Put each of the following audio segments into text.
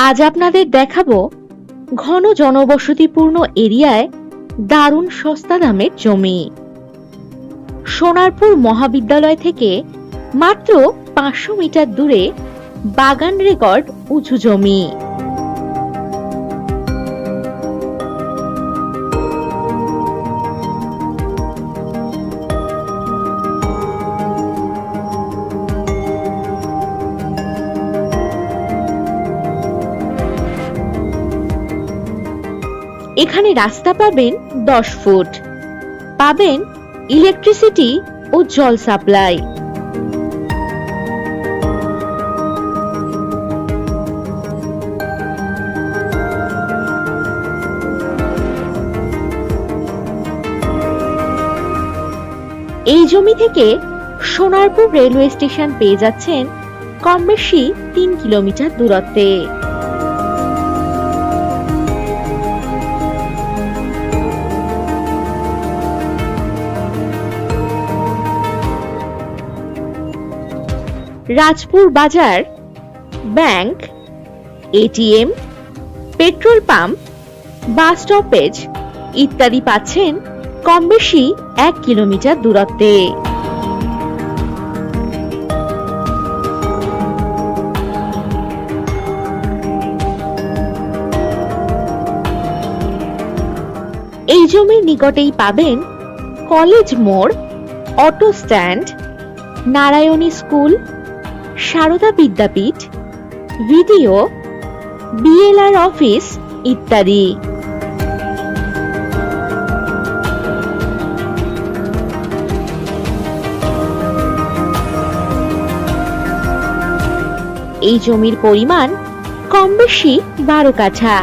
আজ আপনাদের দেখাবো ঘন জনবসতিপূর্ণ এরিয়ায় দারুণ সস্তা দামের জমি। সোনারপুর মহাবিদ্যালয় থেকে মাত্র 500 মিটার দূরে বাগান রেকর্ড উঁচু জমি। এখানে রাস্তা পাবেন 10 ফুট, পাবেন ইলেকট্রিসিটি ও জল সাপ্লাই। এই জমি থেকে সোনারপুর রেলওয়ে স্টেশন পেয়ে যাচ্ছেন কম বেশি 3 কিলোমিটার দূরত্বে। রাজপুর বাজার, bank, ATM, petrol pump, bus stoppage ইত্যাদি পাচ্ছেন কম বেশি 1 কিলোমিটার দূরত্বে। এই জমির নিকটেই পাবেন কলেজ মোড়, auto stand, Narayani school, Sarada Vidyapith, video, BLR office ইত্যাদি। এই জমির পরিমাণ কম বেশি 12 কাঠা।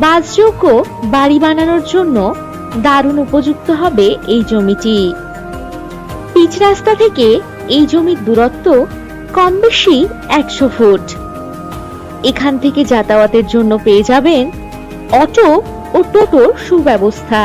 বাসযোগ্য বাড়ি বানানোর জন্য দারুণ উপযুক্ত হবে এই জমিটি। পিচ রাস্তা থেকে এই জমির দূরত্ব কম বেশি 100 ফুট। এখান থেকে যাতায়াতের জন্য পেয়ে যাবেন অটো ও টোটোর সুব্যবস্থা।